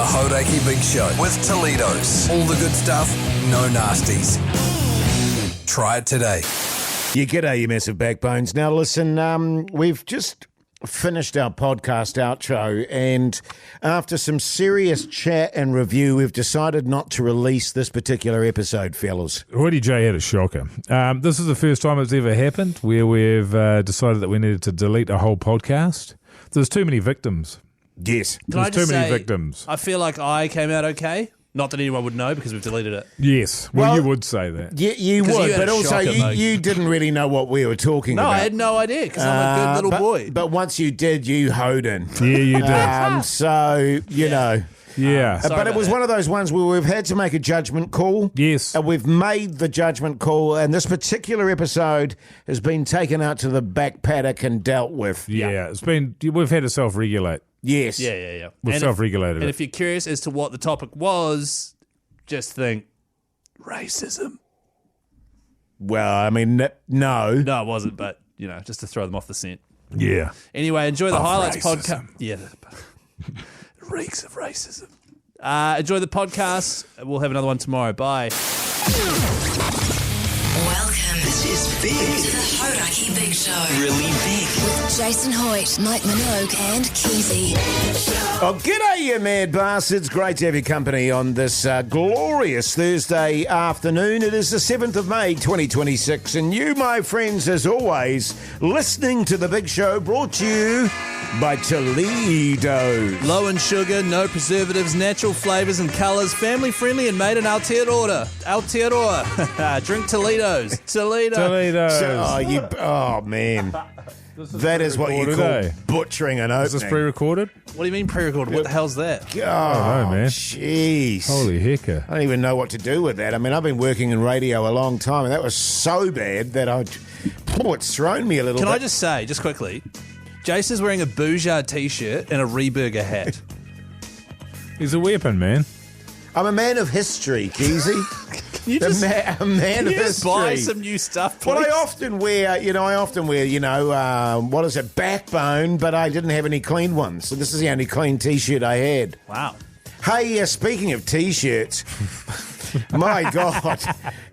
Hauraki Big Show with Te-Ledoz. All the good stuff, no nasties. Try it today. You g'day, you massive backbones. Now listen, we've just finished our podcast outro, and after some serious chat and review, we've decided not to release this particular episode, fellas. Hoyte J had a shocker. This is the first time it's ever happened where we've decided that we needed to delete a whole podcast. There's too many victims. Yes. There's too many victims. I feel like I came out okay. Not that anyone would know because we've deleted it. Yes. Well, you would say that. You would, you but also shocker, you didn't really know what we were talking about. No, I had no idea because I'm a good little boy. But once you did, you hoed in. Yeah, you did. So, you know. Yeah. But it was one of those ones where we've had to make a judgment call. Yes. And we've made the judgment call, and this particular episode has been taken out to the back paddock and dealt with. Yeah. We've had to self-regulate. Yes. Yeah. We've self-regulated And it. if you're curious as to what the topic was, just think racism. Well, I mean, no. No, it wasn't, but, just to throw them off the scent. Yeah. Anyway, enjoy the highlights racism. podcast. Yeah. Reeks of racism. Enjoy the podcast. We'll have another one tomorrow. Bye. Welcome. This is big. To the Hauraki Big Show. Really big. With Jason Hoyte, Minogue and Keyzie. Oh, g'day, you mad bastards. Great to have your company on this glorious Thursday afternoon. It is the 7th of May, 2026, and you, my friends, as always, listening to The Big Show, brought to you by Te-Ledoz. Low in sugar, no preservatives, natural flavours and colours, family friendly and made in Aotearoa. Drink Te-Ledoz. Te-Ledoz. Oh, man. That is what you call butchering an opening. Is this pre-recorded? What do you mean pre-recorded? What the hell's that? Oh, know, man. Jeez. Holy hecker. I don't even know what to do with that. I mean, I've been working in radio a long time, and that was so bad that it's thrown me a little bit. Can I just say, just quickly, Jason's wearing a Bourgeois t-shirt and a Reburger hat. He's a weapon, man. I'm a man of history, Keyzie. You just, a man of just history. buy some new stuff, please? Well, I often wear, what is it, backbone, but I didn't have any clean ones. So this is the only clean T-shirt I had. Wow. Hey, speaking of T-shirts, my God,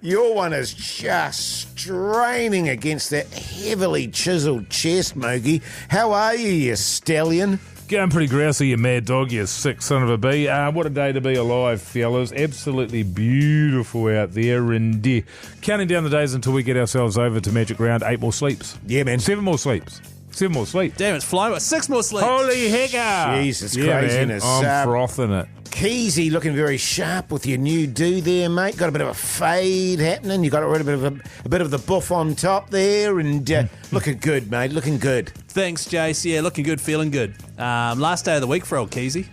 your one is just straining against that heavily chiseled chest, Moogie. How are you stallion? Going pretty grousey, you mad dog, you sick son of a bee. What a day to be alive, fellas. Absolutely beautiful out there. And counting down the days until we get ourselves over to Magic Round. 8 more sleeps. Yeah, man. 7 more sleeps. 7 more sleeps. Damn, it's flying. 6 more sleeps. Holy hecker. Jesus, yeah, craziness. Man, I'm frothing it. Keyzie looking very sharp with your new do there, mate. Got a bit of a fade happening. You got a bit of the buff on top there, and looking good, mate. Looking good. Thanks, Jase. Yeah, looking good, feeling good. Last day of the week for old Keyzie.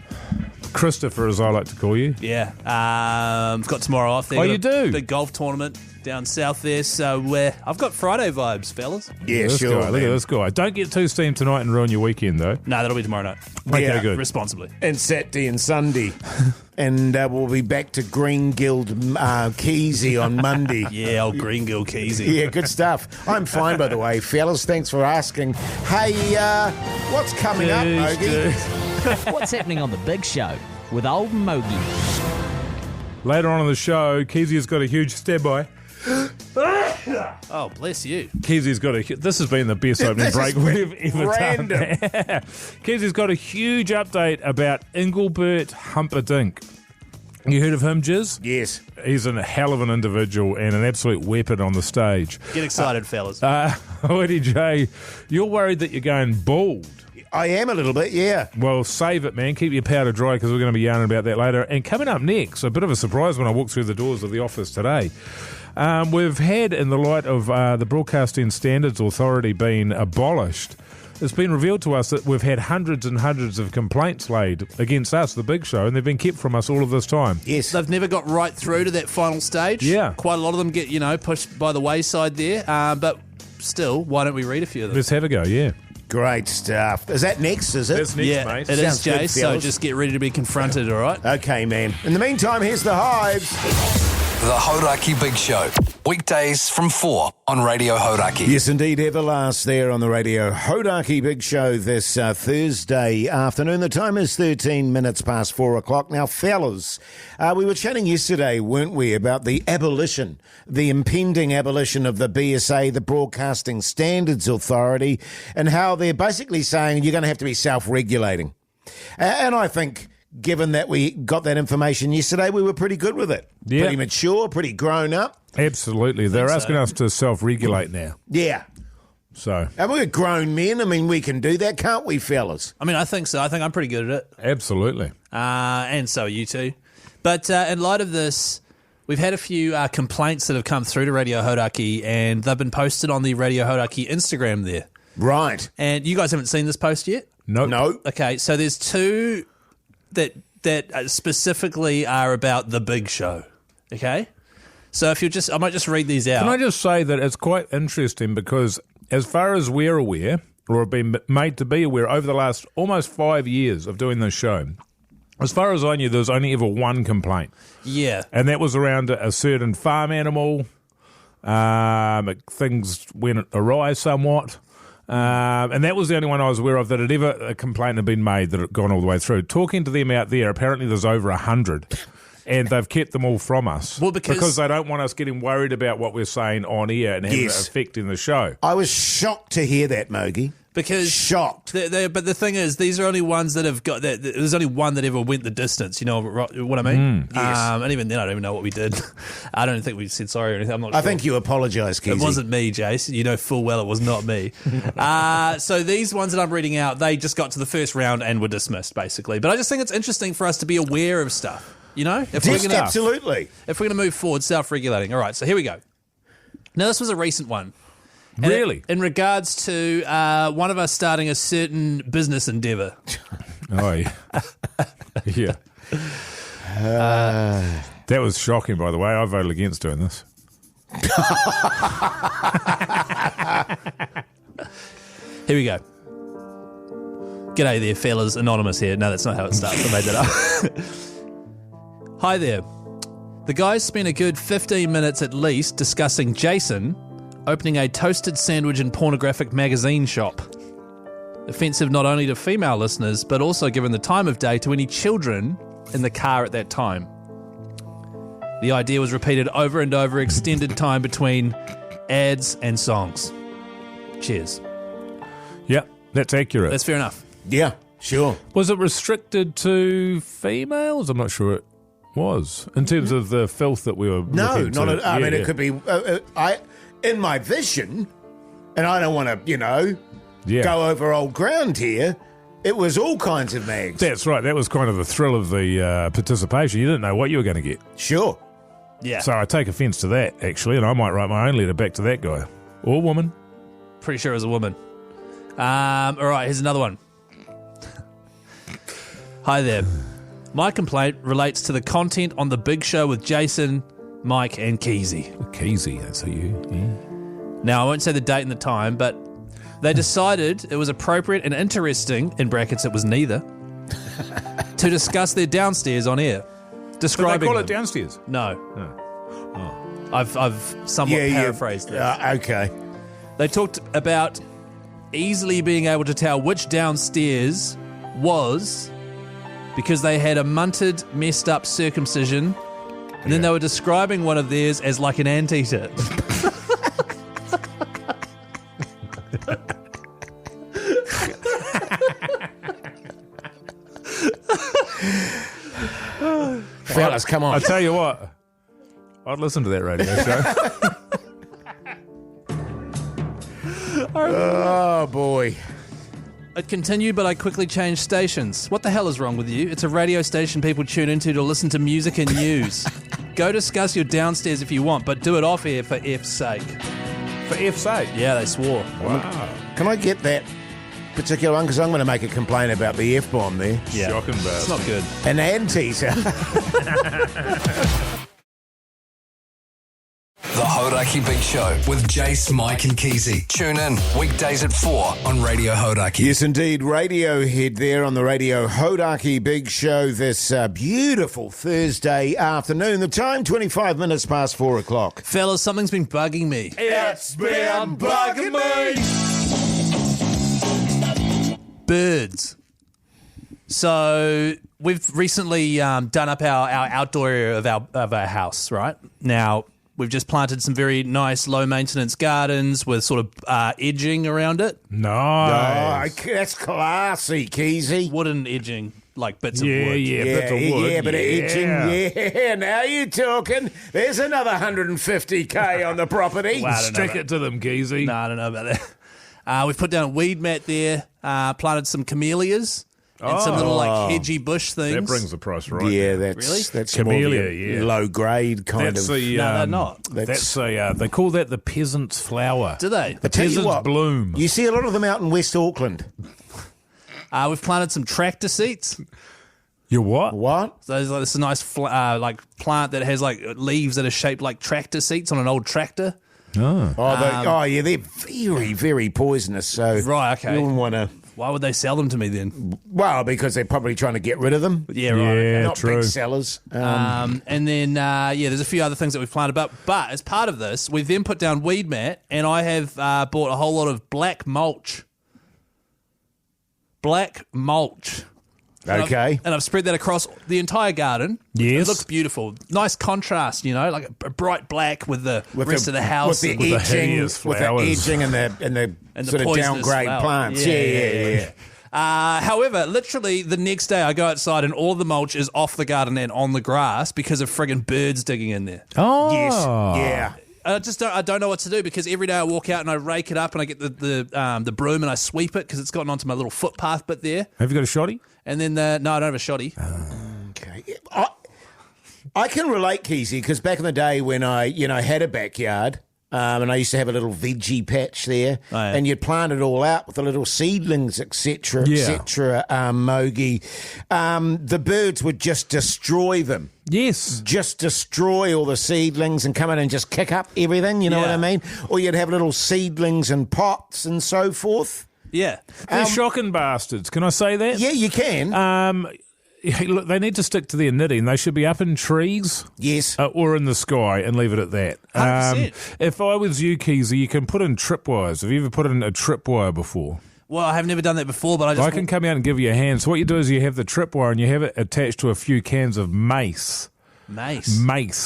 Christopher, as I like to call you. Yeah. Got tomorrow off there. Oh, you do? Big golf tournament down south there. So I've got Friday vibes, fellas. Yeah, Look at sure. Look at this guy. Don't get too steamed tonight and ruin your weekend, though. No, that'll be tomorrow night. Okay, good. Responsibly. And Saturday and Sunday. And we'll be back to Green Guild Keyzie on Monday. Yeah, old Green Gill Keyzie. Yeah, good stuff. I'm fine, by the way, fellas. Thanks for asking. Hey, what's coming up, Mogi? What's happening on The Big Show with old Mogi? Later on in the show, Keizie's got a huge stab-by. Oh, bless you. Keizie's got this has been the best opening break we've ever random. done. Keizie's got a huge update about Engelbert Humperdinck. You heard of him, Jase? Yes. He's a hell of an individual and an absolute weapon on the stage. Get excited, fellas. Hoyte J, you're worried that you're going bald. I am a little bit, yeah. Well, save it, man. Keep your powder dry because we're going to be yarning about that later. And coming up next, a bit of a surprise when I walk through the doors of the office today. We've had, in the light of the Broadcasting Standards Authority being abolished, it's been revealed to us that we've had hundreds and hundreds of complaints laid against us, the Big Show, and they've been kept from us all of this time. Yes. They've never got right through to that final stage. Yeah. Quite a lot of them get, pushed by the wayside there. But still, why don't we read a few of them? Let's have a go, yeah. Great stuff. Is that next, is it? That's next, yeah, mate. it is, Sounds good, Jase, so fellas. just get ready to be confronted, all right? Okay, man. In the meantime, here's the hives. The Hauraki Big Show. Weekdays from 4 on Radio Hauraki. Yes, indeed, Everlast there on the Radio Hauraki Big Show this Thursday afternoon. The time is 13 minutes past 4 o'clock. Now, fellas, we were chatting yesterday, weren't we, about the abolition, the impending abolition of the BSA, the Broadcasting Standards Authority, and how they're basically saying you're going to have to be self-regulating. And I think, given that we got that information yesterday, we were pretty good with it. Yeah. Pretty mature, pretty grown up. Absolutely. They're asking us to self-regulate now. Yeah. So, And we're grown men. I mean, we can do that, can't we, fellas? I mean, I think so. I think I'm pretty good at it. absolutely. And so are you two. But in light of this, we've had a few complaints that have come through to Radio Hauraki, and they've been posted on the Radio Hauraki Instagram there. Right. And you guys haven't seen this post yet? Nope. No. Okay, so there's two that specifically are about the big show. Okay? So if you just, I might just read these out. Can I just say that it's quite interesting because as far as we're aware, or have been made to be aware over the last almost 5 years of doing this show, as far as I knew, there was only ever one complaint. Yeah. And that was around a certain farm animal. Things went awry somewhat. And that was the only one I was aware of that had ever a complaint had been made that had gone all the way through. Talking to them out there, apparently there's over 100. And they've kept them all from us. Well, because they don't want us getting worried about what we're saying on air and having an effect in the show. I was shocked to hear that, Mogi. Because shocked. But the thing is, these are only ones that have got. There's only one that ever went the distance. You know what I mean? Yes. And even then, I don't even know what we did. I don't think we said sorry or anything. I'm not sure. I think you apologise, Keyzie. It wasn't me, Jase. You know full well it was not me. So these ones that I'm reading out, they just got to the first round and were dismissed, basically. But I just think it's interesting for us to be aware of stuff. You know, Absolutely. If we're going to move forward, self-regulating. All right, so here we go. Now, this was a recent one. And Really? in regards to one of us starting a certain business endeavour. Oh, yeah. Yeah. That was shocking, by the way. I voted against doing this. Here we go. G'day there, fellas. Anonymous here. No, that's not how it starts. I made that up. Hi there. The guys spent a good 15 minutes at least discussing Jason opening a toasted sandwich and pornographic magazine shop. Offensive not only to female listeners, but also given the time of day to any children in the car at that time. The idea was repeated over and over, extended time between ads and songs. Cheers. Yep, that's accurate. That's fair enough. Yeah, sure. Was it restricted to females? I'm not sure it was. In terms of the filth that we were No, looking not to. at, I mean, it could be... in my vision, and I don't want to, go over old ground here, it was all kinds of mags. That's right. That was kind of the thrill of the participation. You didn't know what you were going to get. Sure. Yeah. So I take offence to that, actually, and I might write my own letter back to that guy. Or woman. Pretty sure it was a woman. All right, here's another one. Hi there. My complaint relates to the content on The Big Show with Jason, Mike, and Keyzie. Keyzie, that's who you... Yeah. Now, I won't say the date and the time, but they decided it was appropriate and interesting, in brackets it was neither, to discuss their downstairs on air. Describing Did they call them. it downstairs? No. Oh. I've somewhat paraphrased this. Okay. They talked about easily being able to tell which downstairs was because they had a munted, messed up circumcision, and then they were describing one of theirs as like an anteater. Fellas, come on. I tell you what, I'd listen to that radio show. Oh, boy. It continued, but I quickly changed stations. What the hell is wrong with you? It's a radio station people tune into to listen to music and news. Go discuss your downstairs if you want, but do it off air for F's sake. For F's sake? Yeah, they swore. Wow. Can I get that particular one? Because I'm going to make a complaint about the F-bomb there. Yeah. Shocking bastard. It's not good. An anteater. The Hauraki Hauraki Big Show with Jase, Mike and Keyzie. Tune in weekdays at 4 on Radio Hauraki. Yes, indeed. Radiohead there on the Radio Hauraki Big Show this beautiful Thursday afternoon. The time, 25 minutes past 4 o'clock. Fellas, something's been bugging me. It's been bugging me. Birds. So we've recently done up our outdoor area of our house, right? Now, we've just planted some very nice low-maintenance gardens with sort of edging around it. Nice. Oh, that's classy, Keyzie. Wooden edging, like bits of wood. bits of wood. Yeah, but edging, yeah. Now you're talking. There's another 150k on the property. Wow, I don't know Stick it to them, Keyzie. No, I don't know about that. We've put down a weed mat there, planted some camellias and some little like hedgy bush things. That brings the price right. Yeah, there. that's Camellia, more of a yeah. low grade kind That's of. the, No, they're not. That's a, they call that the peasant's flower. Do they? I tell you Peasant's what, bloom. You see a lot of them out in West Auckland. We've planted some tractor seats. You what? What? So there's like this nice like plant that has like leaves that are shaped like tractor seats on an old tractor. Oh. Yeah, they're very, very poisonous. So Right, okay. you wouldn't want to. Why would they sell them to me then? Well, because they're probably trying to get rid of them. Yeah, right. Yeah, Not true. big sellers. And then, there's a few other things that we've planted. But as part of this, we've then put down weed mat, and I have bought a whole lot of black mulch. Black mulch. Okay. And I've spread that across the entire garden. Yes. It looks beautiful. Nice contrast, like a bright black with the rest of the house. with and- the the edging, hideous with the flowers. edging and the sort of poisonous downgrade flower. plants. Yeah. However, literally the next day I go outside and all the mulch is off the garden and on the grass because of friggin' birds digging in there. Oh. Yes. Yeah. I don't know what to do because every day I walk out and I rake it up and I get the broom and I sweep it because it's gotten onto my little footpath bit there. Have you got a shotty? And then no, I don't have a shoddy. Okay. I can relate, Keyzie, because back in the day when I had a backyard, and I used to have a little veggie patch there, Oh, yeah. and you'd plant it all out with the little seedlings, etc., Mogi. The birds would just destroy them. Yes. Just destroy all the seedlings and come in and just kick up everything, you know what I mean? Or you'd have little seedlings and pots and so forth. Yeah. They're shocking bastards. Can I say that? Yeah, you can. Look, they need to stick to their knitting. They should be up in trees. Yes. Or in the sky and leave it at that. 100%. If I was you, Keyzie, you can put in tripwires. Have you ever put in a tripwire before? Well, I have never done that before, but I can come out and give you a hand. So what you do is you have the tripwire and you have it attached to a few cans of mace. Mace.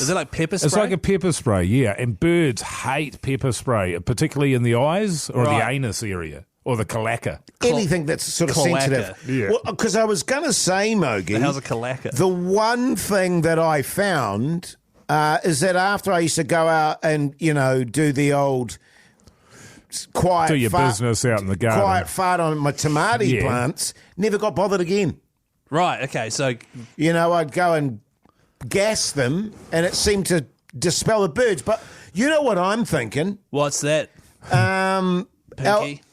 Is it like pepper spray? It's like a pepper spray, yeah. And birds hate pepper spray, particularly in the eyes or the Right. anus area or the kalaka. Anything that's sort of Cloaca. sensitive. Yeah. Well, because I was going to say, Mogi, How's a kalaka? the one thing that I found is that after I used to go out and, do the old quiet Do your fart, business out in the garden. quiet fart on my tomato Yeah. plants, never got bothered again. Right, okay, so I'd go and gas them and it seemed to dispel the birds. But you know what I'm thinking? what's that?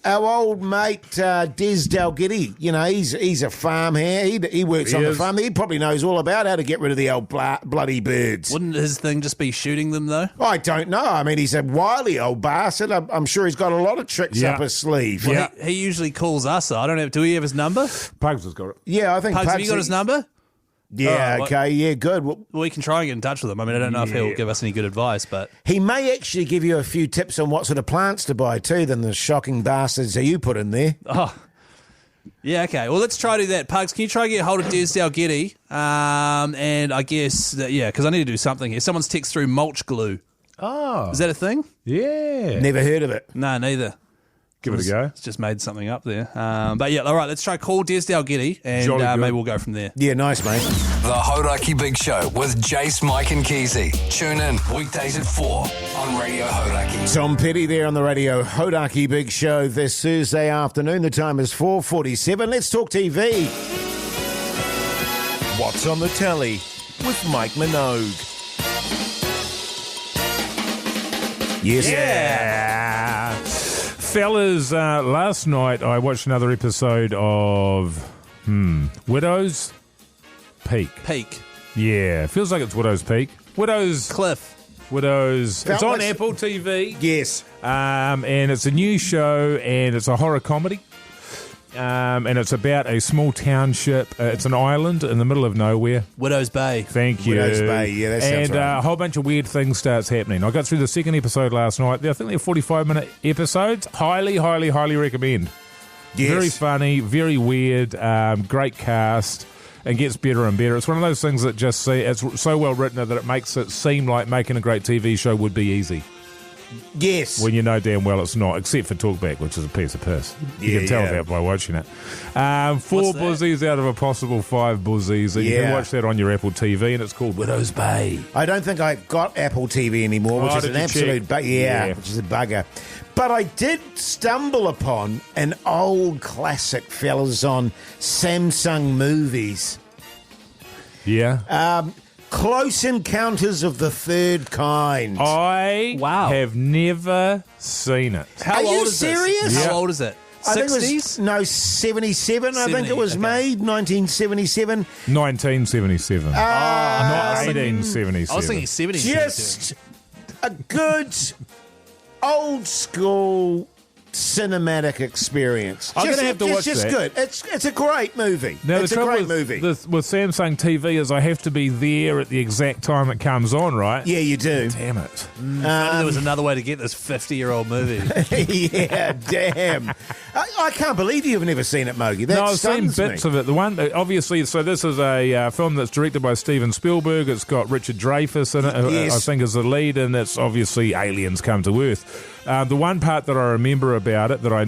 Our old mate Des Dalgiddy, he's a farm hand. He works on the is. farm. He probably knows all about how to get rid of the old bloody birds. Wouldn't his thing just be shooting them, though? I don't know. I mean, he's a wily old bastard. I'm sure he's got a lot of tricks Yeah. up his sleeve. Yeah. He usually calls us. I don't have. Do we have his number? Pugs has got it. Yeah, I think Pugs, have Pugsy- you got his number? Yeah, Oh, what- okay, yeah, good. Well, We can try and get in touch with him. I mean, I don't know if he'll Yeah. give us any good advice, but he may actually give you a few tips on what sort of plants to buy too than the shocking bastards that you put in there. yeah, okay. Well, let's try to do that. Pugs, can you try and get hold of Des Dalgiddy? And I guess, because I need to do something here. Someone's text through mulch glue. Oh. Is that a thing? Yeah. Never heard of it. No, neither. Give it a go. It's just made something up there. But yeah, all right, let's try call Des Dalgiddy and Jolly good. maybe we'll go from there. Yeah, nice, mate. The Hauraki Big Show with Jase, Mike and Keyzie. Tune in weekdays at 4 on Radio Hauraki. Tom Petty there on the Radio Hauraki Big Show this Thursday afternoon. The time is 4:47. Let's talk TV. What's on the telly with Mike Minogue? Yes. Yeah. Fellas, last night I watched another episode of Widow's Peak. Peak. Yeah, feels like it's Widow's Peak. Widow's Cliff. Widows. Felt It's on like- Apple TV. Yes. And it's a new show, and it's a horror comedy. And it's about a small township. It's an island in the middle of nowhere. Widow's Bay. Thank you. Widow's Bay, yeah, that sounds and right. a whole bunch of weird things starts happening. I got through the second episode last night. I think they're 45-minute episodes. Highly, highly, highly recommend. Yes. Very funny, very weird, great cast, and gets better and better. It's one of those things that just it's so well written that it makes it seem like making a great TV show would be easy. Yes. When you know damn well it's not, except for Talkback, which is a piece of piss. You Yeah, can tell yeah. that by watching it. 4 What's that? buzzies out of a possible 5 buzzies. And you Yeah. can watch that on your Apple TV, and it's called Widow's Bay. I don't think I've got Apple TV anymore, which Oh, is did an you absolute check? Yeah. which is a bugger. But I did stumble upon an old classic, fellas, on Samsung Movies. Yeah. Close Encounters of the Third Kind. I Wow. have never seen it. How Are you old is serious? this? Yeah. How old is it? I think it 60s? was, no, 77, I think 70, it was okay. made, 1977. 1977. Not I was thinking- 1877. I was thinking 70s. Just a good old school cinematic experience. I'm Just- gonna have to it's watch just that. good. It's a great movie. Now, It's the a trouble great movie. with Samsung TV is I have to be there at the exact time it comes on, right? Yeah, you do. Damn it. If only there was another way to get this 50-year-old movie. Yeah, damn. I can't believe you've never seen it, Mogi. That No, I've seen stuns bits me. of it. The one, obviously, so this is a film that's directed by Steven Spielberg. It's got Richard Dreyfuss in it, who Yes. I think is the lead, and it's obviously aliens come to Earth. The one part that I remember about it, that I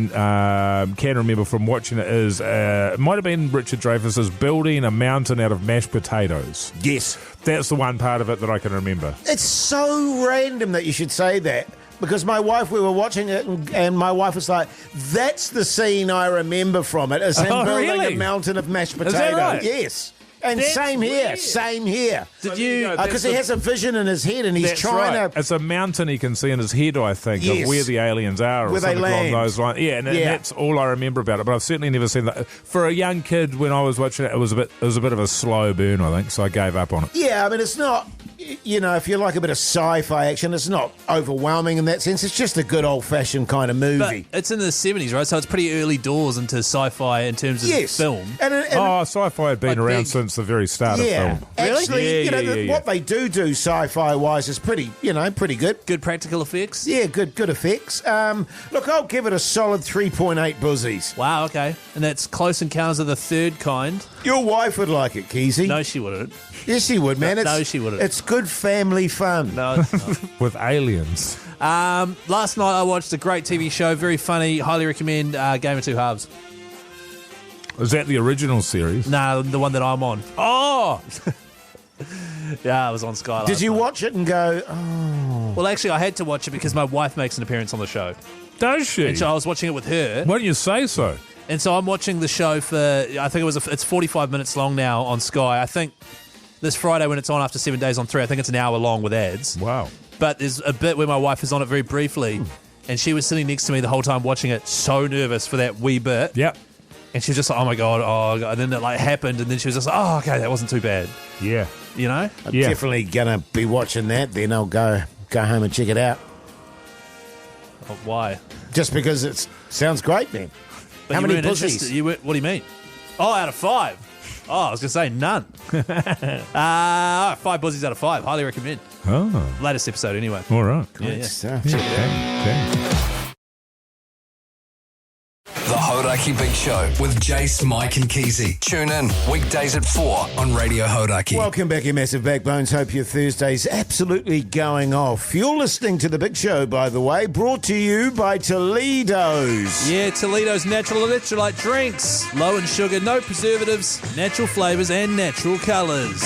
can remember from watching it, is it might have been Richard Dreyfuss is building a mountain out of mashed potatoes. Yes. That's the one part of it that I can remember. It's so random that you should say that. Because my wife, we were watching it, and my wife was like, "That's the scene I remember from it, is him Oh, building really? a mountain of mashed that potatoes." right? Yes. And That's same here, weird. same here. Did you... Because he has a vision in his head, and he's That's trying right. to. It's a mountain he can see in his head, I think, Yes. of where the aliens are, or Where they something along land. those lines. Yeah, and that's all I remember about it. But I've certainly never seen that. For a young kid, when I was watching it, it was a bit of a slow burn, I think. So I gave up on it. Yeah, I mean, it's not. You know, if you like a bit of sci-fi action, it's not overwhelming in that sense. It's just a good old-fashioned kind of But movie. it's in the 70s, right? So it's pretty early doors into sci-fi in terms of Yes. film. And Oh, sci-fi had been Like around big- since the very start yeah, of film. actually, Yeah, yeah. what they do sci-fi wise is pretty good. Good practical effects. Yeah, good effects. Look, I'll give it a solid 3.8 buzzies. Wow, okay. And that's Close Encounters of the Third Kind. Your wife would like it, Keyzie. No, she wouldn't. Yes, she would, man. No, she wouldn't. It's good family fun. No, it's not. With aliens. Last night I watched a great TV show, very funny, highly recommend Game of Two Halves. Is that the original series? No, the one that I'm on. Oh! Yeah, I was on Sky. Did last you night. watch it and go, oh, Well, actually, I had to watch it because my wife makes an appearance on the show. Does she? And so I was watching it with her. Why don't you say so? And so I'm watching the show for, I think it's 45 minutes long now on Sky. I think this Friday when it's on after 7 days on 3, I think it's an hour long with ads. Wow. But there's a bit where my wife is on it very briefly, and she was sitting next to me the whole time watching it, so nervous for that wee bit. Yep. And she was just like, oh my God. And then it like happened, and then she was just like, oh, okay, that wasn't too bad. Yeah. You know? I'm Yeah. definitely going to be watching that. Then I'll go home and check it out. Oh, why? Just because it sounds great, man. But How you many weren't pussies? interested- what do you mean? Oh, out of 5. Oh, I was going to say none. 5 buzzes out of 5. Highly recommend. Oh. Latest episode anyway. All right. Yeah, yeah. Stuff. Yeah, okay. The Hauraki Big Show with Jase, Mike and Keyzie. Tune in weekdays at 4 on Radio Hauraki. Welcome back, you massive backbones. Hope your Thursday's absolutely going off. You're listening to The Big Show, by the way, brought to you by Te-Ledoz. Yeah, Te-Ledoz natural electrolyte drinks. Low in sugar, no preservatives, natural flavours and natural colours.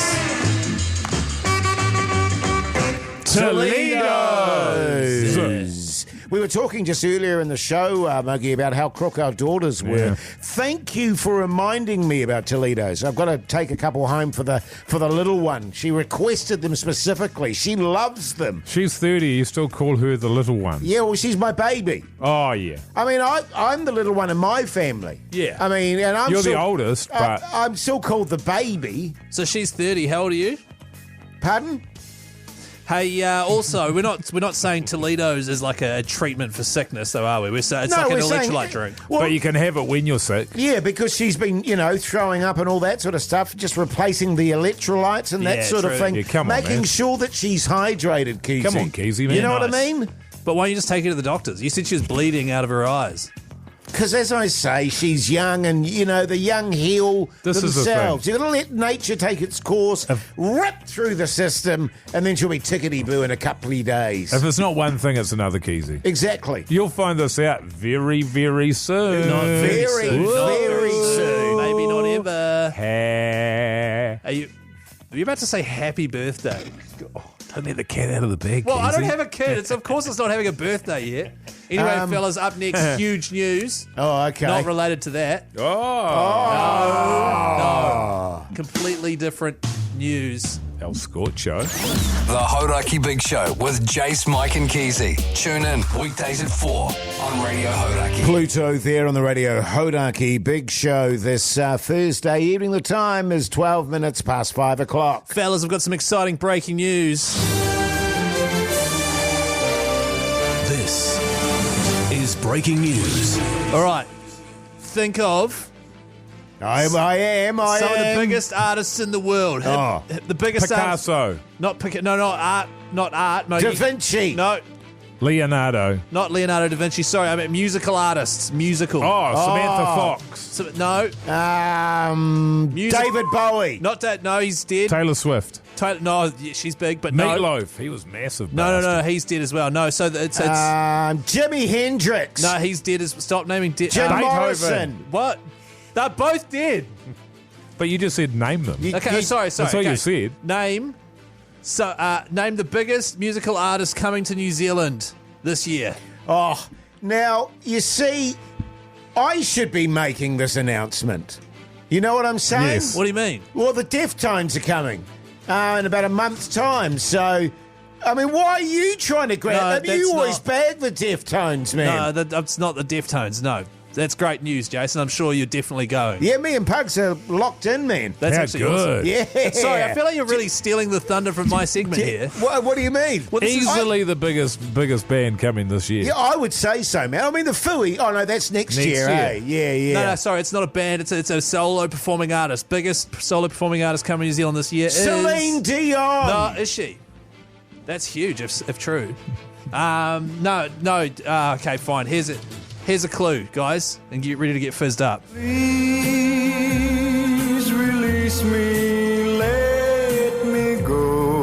Te-Ledoz. We were talking just earlier in the show, Muggy, about how crook our daughters were. Yeah. Thank you for reminding me about Te-Ledoz. I've got to take a couple home for the little one. She requested them specifically. She loves them. She's 30. You still call her the little one? Yeah, well, she's my baby. Oh, yeah. I mean, I'm the little one in my family. Yeah. I mean, and I'm You're the still, oldest, but... I'm still called the baby. So she's 30. How old are you? Pardon? Hey, also, we're not saying Te-Ledoz is like a treatment for sickness, though, are we? We're saying it's No, like an we're saying- electrolyte drink. Well, But you can have it when you're sick. yeah, because she's been, throwing up and all that sort of stuff, just replacing the electrolytes and that Yeah, sort of true. thing. Yeah, come on, making man. sure that she's hydrated, Keyzie. Come on, Keyzie, man. You know what I Nice. mean? But why don't you just take her to the doctors? You said she was bleeding out of her eyes. Because as I say, she's young and, the young heal This is the themselves. thing. You've got to let nature take its course, rip through the system, and then she'll be tickety-boo in a couple of days. If it's not one thing, it's another, Keyzie. Exactly. You'll find this out very, very soon. Not very Very, soon. very soon. Maybe not ever. Hey. Are you about to say happy birthday? Don't let the cat out of the bag, Well, I don't Keyzie. have a kid. Of course it's not having a birthday yet. Anyway, fellas, up next, huge news. Oh, okay. Not related to that. Oh. No. Completely different news. El Scorcho. The Hauraki Big Show with Jase, Mike and Keyzie. Tune in weekdays at 4 on Radio Hauraki. Pluto there on the Radio Hauraki Big Show this Thursday evening. The time is 12 minutes past 5 o'clock. Fellas, I've got some exciting breaking news. This is breaking news. All right. Think of I am. some of the biggest artists in the world. Oh. The biggest artists. Picasso. Not art. Not art. No, Da Vinci. No, Leonardo. not Leonardo da Vinci. Sorry, I meant musical artists. Musical. Oh, Samantha Fox. No, Music- David Bowie. not that. No, he's dead. Taylor Swift. No, yeah, she's big, but no. Meatloaf. He was massive. No, bastard. he's dead as well. No, so it's Jimi Hendrix. no, he's dead as. Stop naming dead. Jim Beethoven. Morrison. What? They're both dead. But you just said name them. Okay, sorry. That's what okay. you said. Name the biggest musical artist coming to New Zealand this year. Oh, now, you see, I should be making this announcement. You know what I'm saying? Yes. What do you mean? Well, the Deftones are coming in about a month's time, so... I mean, why are you trying to grab... No, I mean, you that's always not- bag the Deftones, man. No, that's not the Deftones. No, that's great news, Jason. I'm sure you're definitely going. Yeah, me and Pugs are locked in, man. That's How actually good. awesome. Yeah. Sorry, I feel like you're really stealing the thunder from my segment here. What do you mean? Well, this is- Easily the biggest band coming this year. Yeah, I would say so, man. I mean, the Fooey... Oh, no, that's next Next year, year. eh? Yeah. No, sorry, it's not a band. It's a solo performing artist. Biggest solo performing artist coming to New Zealand this year Celine is... Dion. No, is she? That's huge, if true. No. Okay, fine. Here's a clue, guys, and get ready to get fizzed up. Please release me, let me go.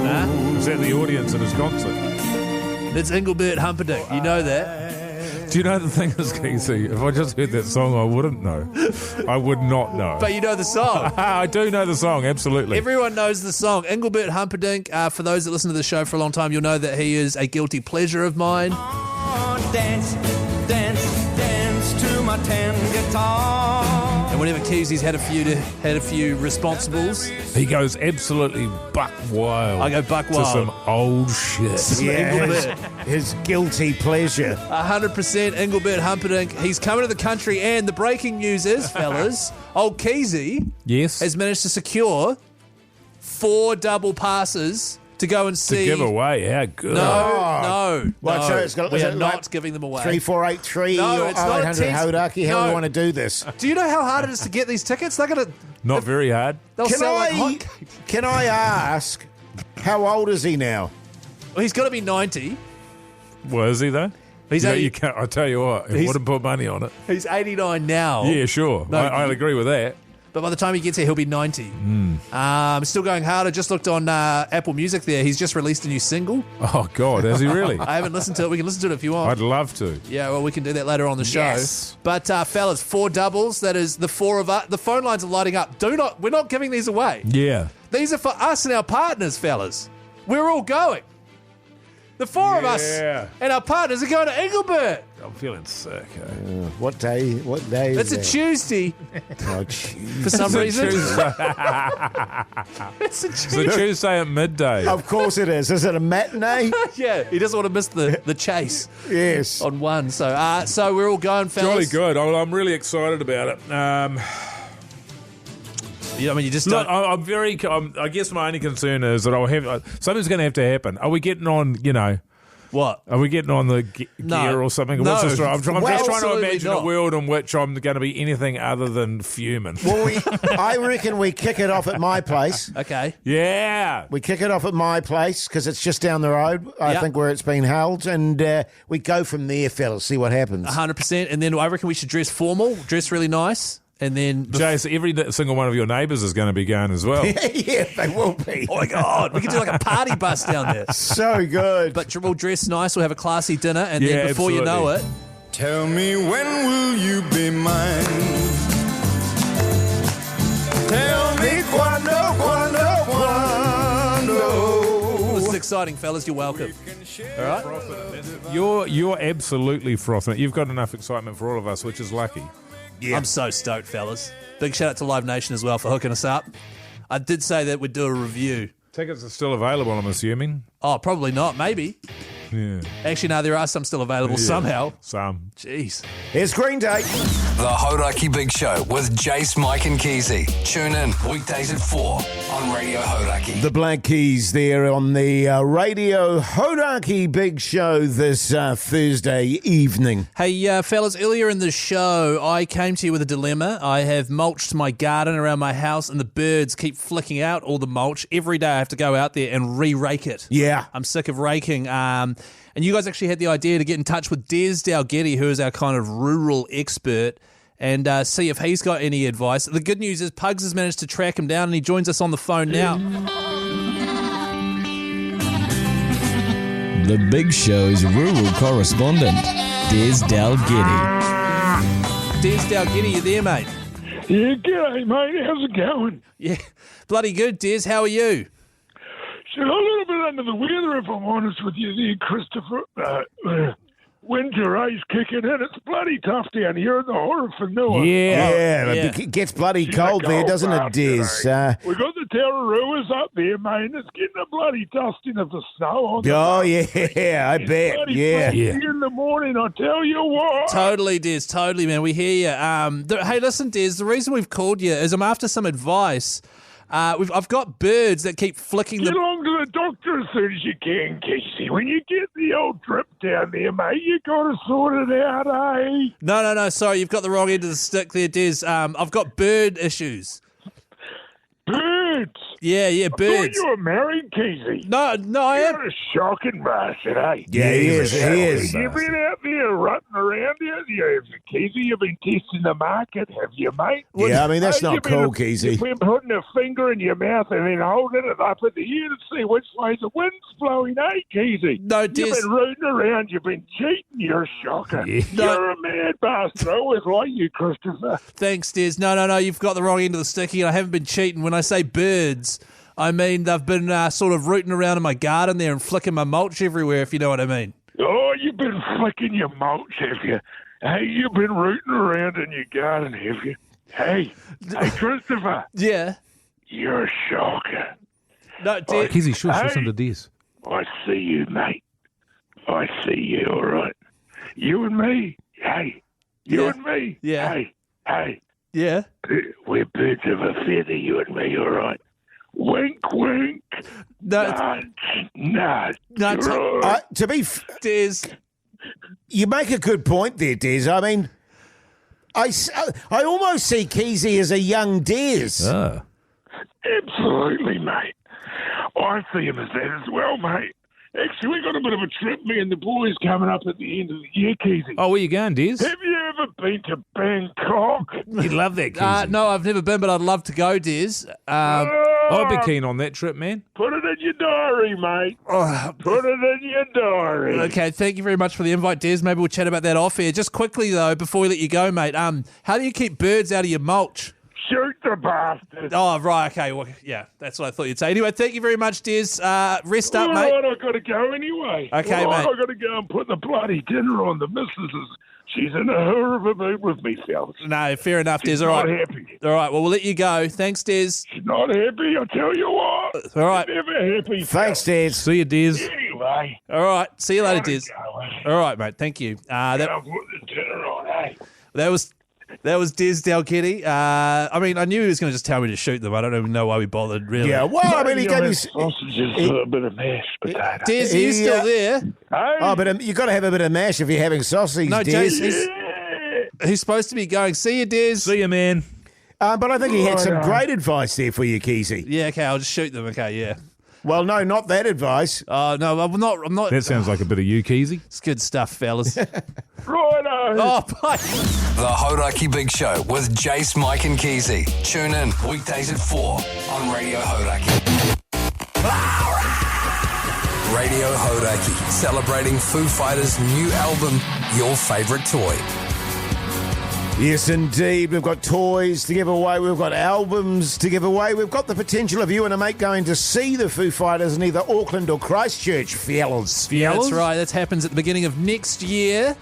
Huh? Was that the audience at his concert? It's Engelbert Humperdinck. You know that. Do you know the thing is, Keyzie? If I just heard that song, I wouldn't know. I would not know. But you know the song. I do know the song, absolutely. Everyone knows the song. Engelbert Humperdinck, for those that listen to the show for a long time, you'll know that he is a guilty pleasure of mine. Oh, dance, dance, dance to my tan guitar. And whenever Keysie's had a few responsibles, He goes absolutely buck wild. I go buck to wild. some old shit. Yeah, Engelbert. his guilty pleasure. 100% Engelbert Humperdinck. He's coming to the country, and the breaking news is, fellas, old Keyzie Yes. has managed to secure 4 double passes to go and To see. give away. How good. No. What, so it's got- we is are it not like giving them away. 3483 No, or it's not a 0800 text. Hauraki. How do No. we want to do this? Do you know how hard it is to get these tickets? They're gonna. Not very hard. They'll Can sell like I, hotcakes. can I ask, how old is he now? Well, he's got to be 90. Well, is he though? He's you know, 80 you can't. I tell you what, I He's- wouldn't put money on it. He's 89 now. Yeah, sure. No, I'll agree with that. But by the time he gets here, he'll be 90. Still going hard. I just looked on Apple Music there. He's just released a new single. Oh God, has he really? I haven't listened to it. We can listen to it if you want. I'd love to. Yeah, well, we can do that later on the show. Yes. But fellas, 4 doubles. That is the 4 of us. The phone lines are lighting up. We're not giving these away. Yeah. These are for us and our partners, fellas. We're all going. The 4 of us Yeah. and our partners are going to Engelbert. I'm feeling sick. What day? What day? It's is a that? Tuesday Oh, Tuesday. for some reason. Tuesday. It's a It's Tuesday. a Tuesday at midday. Of course it is. Is it a matinee? Yeah, he doesn't want to miss the chase Yes. on one. So we're all going, Jolly fellas. good. I'm really excited about it. I mean, you just Look, don't. I guess my only concern is that I'll have something's going to have to happen. Are we getting on? What? Are we getting on the No. gear or something? No. What's this? I'm just trying to absolutely imagine not. a world in which I'm going to be anything other than fuming. Well, I reckon we kick it off at my place. Okay. Yeah. We kick it off at my place because it's just down the road, I Yep. think, where it's been held. And we go from there, fellas, see what happens. 100%. And then I reckon we should dress formal, dress really nice. And then... Jase, every single one of your neighbours is going to be going as well. Yeah, they will be. Oh, my God. We could do like a party bus down there. So good. But we'll dress nice. We'll have a classy dinner. And Yeah, then before you know it... Tell me when will you be mine? Tell me quando. This is exciting, fellas. You're welcome. All right? You're absolutely frothing it. You've got enough excitement for all of us, which is lucky. Yeah. I'm so stoked, fellas. Big shout out to Live Nation as well for hooking us up. I did say that we'd do a review. Tickets are still available, I'm assuming. Oh, probably not. Maybe. Yeah. Actually, no, there are some still available somehow. Some. Jeez. Here's Green Day. The Hauraki Big Show with Jase, Mike and Keyzie. Tune in weekdays at 4 on Radio Hauraki. The Black Keys there on the Radio Hauraki Big Show this Thursday evening. Hey, fellas, earlier in the show, I came to you with a dilemma. I have mulched my garden around my house, and the birds keep flicking out all the mulch. Every day I have to go out there and re-rake it. Yeah. I'm sick of raking. And you guys actually had the idea to get in touch with Des Dalgetty, who is our kind of rural expert, and see if he's got any advice. The good news is Pugs has managed to track him down, and he joins us on the phone now. The Big Show's rural correspondent, Des Dalgetty. Des Dalgetty, you there, mate? Yeah, g'day, mate. How's it going? Yeah, bloody good, Des. How are you? So a little bit under the weather, if I'm honest with you there, Christopher. Winter ice kicking in. It's bloody tough down here in the Horror. Yeah, yeah. it gets bloody cold there, doesn't it, Des? We got the Tararuas up there, mate. It's getting a bloody dusting of the snow on the Oh, road. yeah, I bet. Bloody Yeah. flashy in the morning, I tell you what. Totally, Des. Totally, man. We hear you. Hey, listen, Des. The reason we've called you is I'm after some advice. I've got birds that keep flicking Get the... along to the doctor as soon as you can, Keyzie. When you get the old trip down there, mate, you got to sort it out, eh? No. Sorry, you've got the wrong end of the stick there, Des. I've got bird issues. Birds. Yeah, I thought birds. you were married, Keyzie. No, I am. You're a shocking bastard, eh? Yeah, he is. You've been out there rutting around here, Keyzie. You've been testing the market, have you, mate? Yeah, I mean, that's not You've cool, been, Keyzie. You've been putting a finger in your mouth and then holding it up in the air to see which way the wind's blowing, eh, Keyzie? No, Des. You've been rooting around. You've been cheating. You're shocking. Yeah. You're a mad bastard. I always like you, Christopher. Thanks, Des. No. You've got the wrong end of the sticky. I haven't been cheating. When I say birds, I mean they've been sort of rooting around in my garden there and flicking my mulch everywhere, if you know what I mean. Oh, you've been flicking your mulch, have you? Hey, you've been rooting around in your garden, have you? Hey, Christopher. Yeah. You're a shocker. No, Des. Keyzie, shush, Hey. listen to Des. I see you, mate. I see you, all right. You and me. Hey, you Yeah. and me. Yeah. Hey. Yeah. We're birds of a feather, you and me, all right. Wink, wink. No, Nudge. No, To be Des. you make a good point there, Des. I mean, I almost see Keyzie as a young Des. Ah. Absolutely, mate. I see him as that as well, mate. Actually, we got a bit of a trip, me and the boys, coming up at the end of the year, Keyzie. Oh, where you going, Des? Have you ever been to Bangkok? You'd love that, Keyzie. No, I've never been, but I'd love to go, Des. I'd be keen on that trip, man. Put it in your diary, mate. Put it in your diary. Okay, thank you very much for the invite, Des. Maybe we'll chat about that off air. Just quickly, though, before we let you go, mate, how do you keep birds out of your mulch? Shoot the bastard. Oh, right, okay. Well, yeah, that's what I thought you'd say. Anyway, thank you very much, Des. Rest up, All mate. right, I've got to go anyway. Okay, All right, mate. I've got to go and put the bloody dinner on. The missus she's in a hurry of a mood with me, fellas. No, fair enough, Des. She's All not right. happy. All right, well, we'll let you go. Thanks, Des. She's not happy, I'll tell you what. All right. She's never happy. Thanks, Des. See you, Des. Anyway. All right. See you later, gotta Des. go, eh? All right, mate. Thank you. I'll put the dinner on, eh? That was That was Des Dalgetty. I mean, I knew he was going to just tell me to shoot them. I don't even know why we bothered, really. Yeah, well, I mean, he gave us sausages, a bit of mashed potato. Des, you still there? Oh, but you've got to have a bit of mash if you're having sausage, No, Des. Jase, he's supposed to be going. See you, Des. See you, man. But I think he had some great advice there for you, Keyzie. Yeah, okay, I'll just shoot them. Okay, yeah. Well, no, not that advice. No, I'm not. That sounds like a bit of you, Keyzie. It's good stuff, fellas. Righto. Oh, bye. The Hauraki Big Show with Jase, Mike and Keyzie. Tune in weekdays at 4 on Radio Hauraki. Radio Hauraki, celebrating Foo Fighters' new album, Your Favourite Toy. Yes, indeed. We've got toys to give away. We've got albums to give away. We've got the potential of you and a mate going to see the Foo Fighters in either Auckland or Christchurch, fellas. That's right. That happens at the beginning of next year.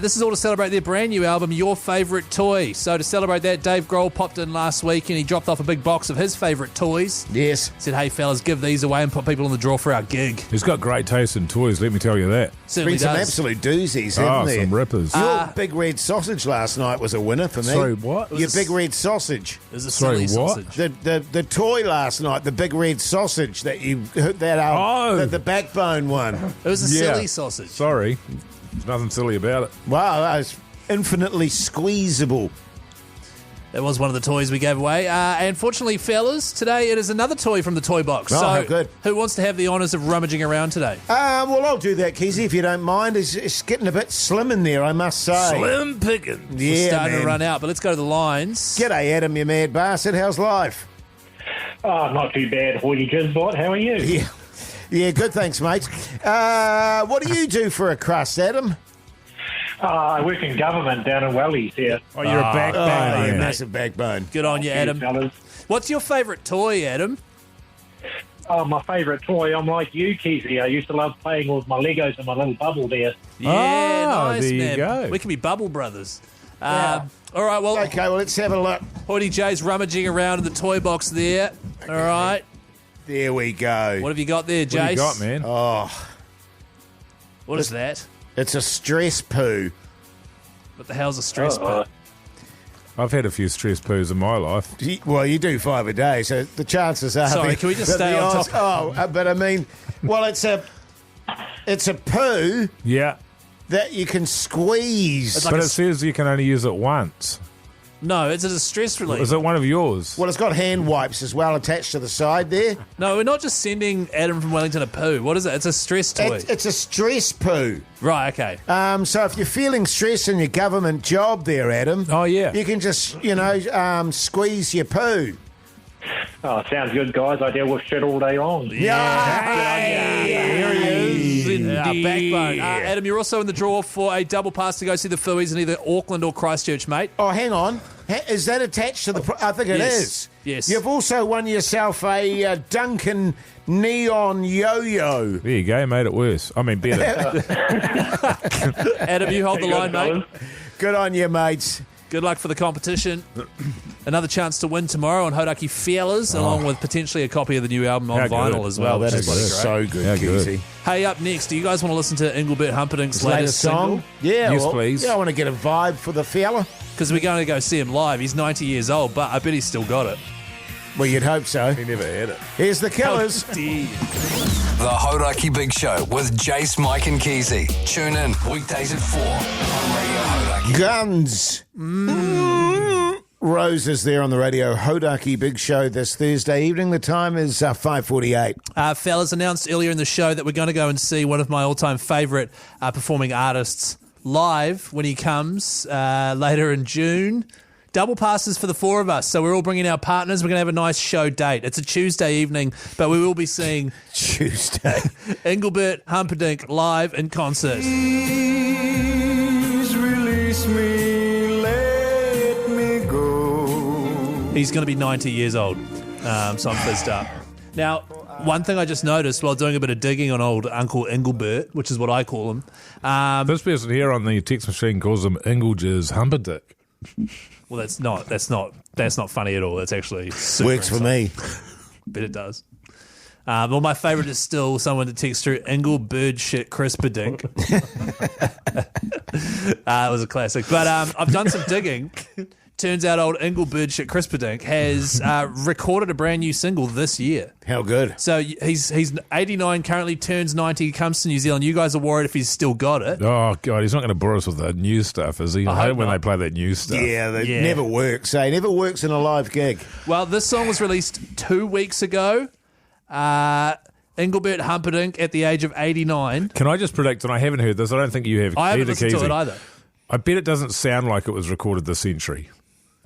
This is all to celebrate their brand new album, Your Favourite Toy. So to celebrate that, Dave Grohl popped in last week and he dropped off a big box of his favourite toys. Yes. Said, hey, fellas, give these away and put people in the draw for our gig. He's got great taste in toys, let me tell you that. Certainly Been some does. absolute doozies, haven't there? Some rippers. Your big red sausage last night was a winner for me. Sorry, what? Your big red sausage. It was a Sorry, silly what? sausage. The toy last night, the big red sausage that you the backbone one. It was a silly sausage. Sorry. There's nothing silly about it. Wow, that was infinitely squeezable. That was one of the toys we gave away. And fortunately, fellas, today it is another toy from the toy box. Oh, so how good. Who wants to have the honours of rummaging around today? Well, I'll do that, Keyzie, if you don't mind. It's getting a bit slim in there, I must say. Slim pickings. Yeah, We're starting man. to run out, but let's go to the lines. G'day, Adam, you mad bastard. How's life? Oh, not too bad, Hoyte Jizzbot. How are you? Yeah, good, thanks, mate. What do you do for a crust, Adam? I work in government down in Wellies here. Oh, you're a backbone. Yeah, massive backbone. Good on you, Adam. Fellas. What's your favourite toy, Adam? Oh, my favourite toy. I'm like you, Keyzie. I used to love playing with my Legos and my little bubble there. Yeah, nice, there you man. go. We can be bubble brothers. All right, well, Okay, well, let's have a look. Hoyte J's rummaging around in the toy box there. All right. There we go. What have you got there, Jace? What have you got, man? Oh, What is that? it's a stress poo. What the hell's a stress poo? I've had a few stress poos in my life. Well, you do 5 a day, so the chances are... Sorry, can we just stay on top? But I mean, well, it's a poo Yeah. that you can squeeze. like But a it says you can only use it once. No, it's a stress relief. Is it one of yours? Well, it's got hand wipes as well attached to the side there. No, we're not just sending Adam from Wellington a poo. What is it? It's a stress toy. It's a stress poo. Right, okay. So if you're feeling stress in your government job there, Adam, Oh, yeah. you can just, squeeze your poo. Oh, sounds good, guys. I deal with shit all day long. Here he is. Backbone. Adam, you're also in the draw for a double pass to go see the Fooies in either Auckland or Christchurch, mate. Oh, hang on. Is that attached to the... I think it Yes. is. Yes. You've also won yourself a Duncan Neon Yo-Yo. There you go, made it worse. I mean, better. Adam, you hold the line, mate. Good on you, mates. Good luck for the competition. Another chance to win tomorrow on Hauraki Fellas, along with potentially a copy of the new album on How vinyl good. as well. That which is bloody great. so good, How good. Keyzie. Hey, up next, do you guys want to listen to Engelbert Humperdinck's latest song? Yeah, Yes, please. Yeah, I want to get a vibe for the fella. Because we're going to go see him live. He's 90 years old, but I bet he's still got it. Well, you'd hope so. He never had it. Here's the Killers. The Hauraki Big Show with Jase, Mike and Keyzie. Tune in weekdays at 4 on Radio Hauraki. Guns. Roses there on the Radio Hauraki Big Show this Thursday evening. The time is 5:48. Fellas, announced earlier in the show that we're going to go and see one of my all-time favourite performing artists live when he comes later in June. Double passes for the four of us, so we're all bringing our partners. We're going to have a nice show date. It's a Tuesday evening, but we will be seeing Tuesday. Engelbert Humperdinck live in concert. Please release me, let me go. He's going to be 90 years old, so I'm fizzed up. Now, one thing I just noticed while doing a bit of digging on old Uncle Engelbert, which is what I call him. This person here on the text machine calls him Engelger's Humperdinck. Well, that's not funny at all. That's actually super Works for me. but it does. Well, my favourite is still someone that texts through Engelbert shit Crisperdink. It was a classic. But I've done some digging. Turns out old Engelbert shit Crisperdink has recorded a brand new single this year. How good. So he's 89, currently turns 90, comes to New Zealand. You guys are worried if he's still got it. Oh, God, he's not going to bore us with the new stuff, is he? I hate when not. they play that new stuff. Yeah, that never works, eh? Never works in a live gig. Well, this song was released 2 weeks ago. Engelbert Humperdinck at the age of 89. Can I just predict, and I haven't heard this, I don't think you have I haven't either, listened to Keyzie. it either. I bet it doesn't sound like it was recorded this century.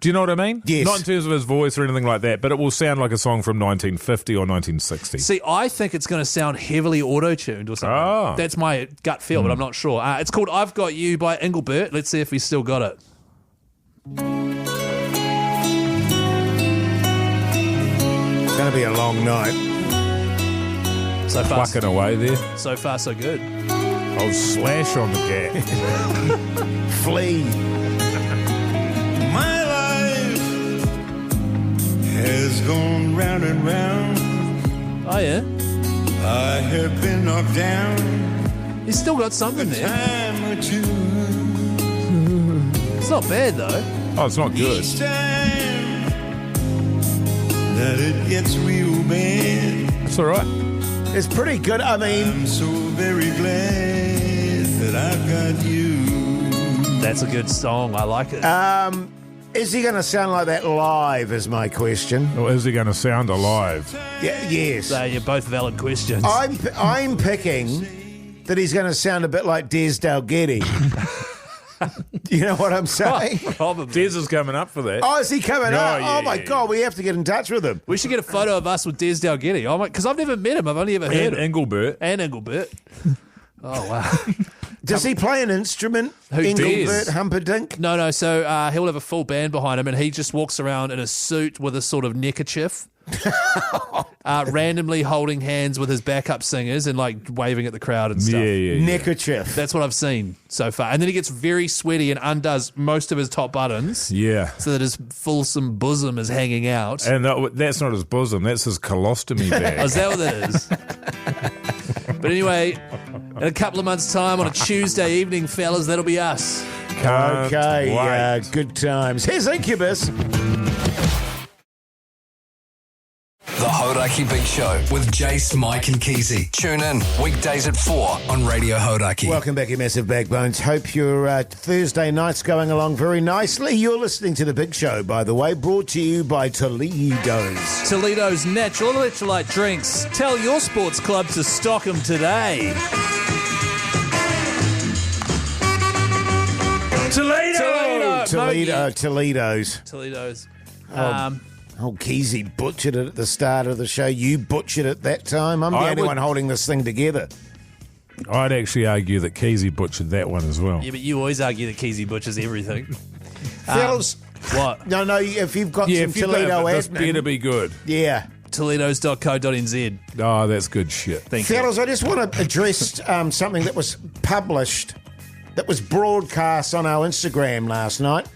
Do you know what I mean? Yes. Not in terms of his voice or anything like that, but it will sound like a song from 1950 or 1960. See, I think it's going to sound heavily auto-tuned or something. Oh. That's my gut feel, but I'm not sure. It's called I've Got You by Engelbert. Let's see if he's still got it. It's going to be a long night. So far, Plucking away there. so far, so good. Old Slash on the gas. Flea. My life has gone round and round. Oh, yeah? I have been knocked down He's still got something a there. time or two. It's not bad, though. Oh, it's not good. Each time that it gets real bad, It's all right. It's pretty good. I mean, I'm so very glad that I've got you. That's a good song. I like it. is he going to sound like that live is my question. Or is he going to sound alive? Yeah, yes. So you're both valid questions. I'm picking that he's going to sound a bit like Des Dalgetty. You know what I'm saying? Probably. Des is coming up for that. Oh, is he coming up? yeah, Oh, my yeah. God, we have to get in touch with him. We should get a photo of us with Des Dalgetty. Oh, because I've never met him. I've only ever heard And him. Engelbert. And Engelbert. Oh, wow. Does he play an instrument? Who, Engelbert Des? Humperdinck? No. So he'll have a full band behind him, and he just walks around in a suit with a sort of neckerchief, randomly holding hands with his backup singers and like waving at the crowd and stuff. Yeah. Neckerchief. That's what I've seen so far. And then he gets very sweaty and undoes most of his top buttons Yeah. so that his fulsome bosom is hanging out. And that's not his bosom, that's his colostomy bag. Oh, is that what that is? But anyway, in a couple of months' time on a Tuesday evening, fellas, that'll be us. Can't Okay, wait. good times. Here's Incubus. The Hauraki Big Show with Jase, Mike and Keyzie. Tune in weekdays at 4 on Radio Hauraki. Welcome back, you massive backbones. Hope your Thursday night's going along very nicely. You're listening to The Big Show, by the way, brought to you by Te-Ledoz. Te-Ledoz natural electrolyte drinks. Tell your sports club to stock them today. Te-Ledoz. Te-Ledoz. Oh, Keyzie butchered it at the start of the show. You butchered it that time. I'm the I only would- one holding this thing together. I'd actually argue that Keyzie butchered that one as well. Yeah, but you always argue that Keyzie butchers everything. Fellas, What? no, if you've got some if you've Toledo got it, this admin, better be good. yeah. Te-Ledoz.co.nz. Oh, that's good shit. Thank you. Fellas, I just want to address something that was published, that was broadcast on our Instagram last night.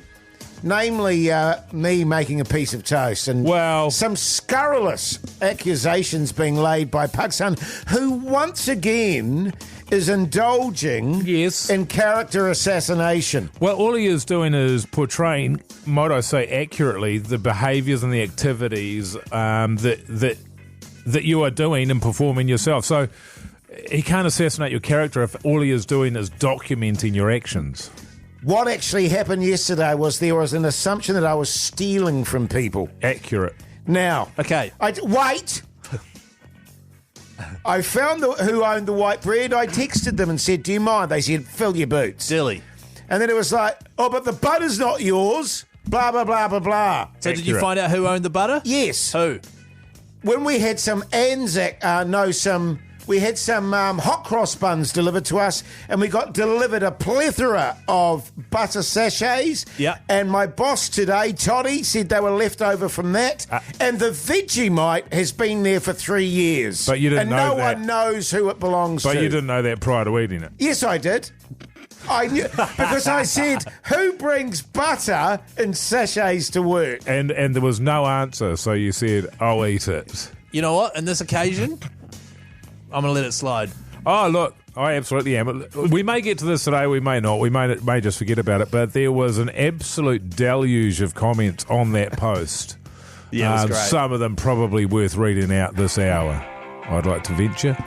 Namely, me making a piece of toast and Well- some scurrilous accusations being laid by Pug-San, who once again is indulging Yes. in character assassination. Well, all he is doing is portraying, might I say accurately, the behaviours and the activities that you are doing and performing yourself. So he can't assassinate your character if all he is doing is documenting your actions. What actually happened yesterday was there was an assumption that I was stealing from people. Accurate. Now, Okay. Wait. I found who owned the white bread. I texted them and said, do you mind? They said, fill your boots. Silly. And then it was like, oh, but the butter's not yours. Blah, blah, blah, blah, blah. So did you Accurate. find out who owned the butter? Yes. Who? When we had some we had some hot cross buns delivered to us, and we got delivered a plethora of butter sachets. Yeah. And my boss today, Toddy, said they were left over from that. And the Vegemite has been there for 3 years. But you didn't and know no that. one knows who it belongs But to. you didn't know that prior to eating it. Yes, I did. I knew because I said, who brings butter in sachets to work? And there was no answer, so you said, I'll eat it. You know what? On this occasion, I'm going to let it slide. Oh, look, I absolutely am. We may get to this today, we may not. We may just forget about it. But there was an absolute deluge of comments on that post. Yeah, it was great. Some of them probably worth reading out this hour, I'd like to venture.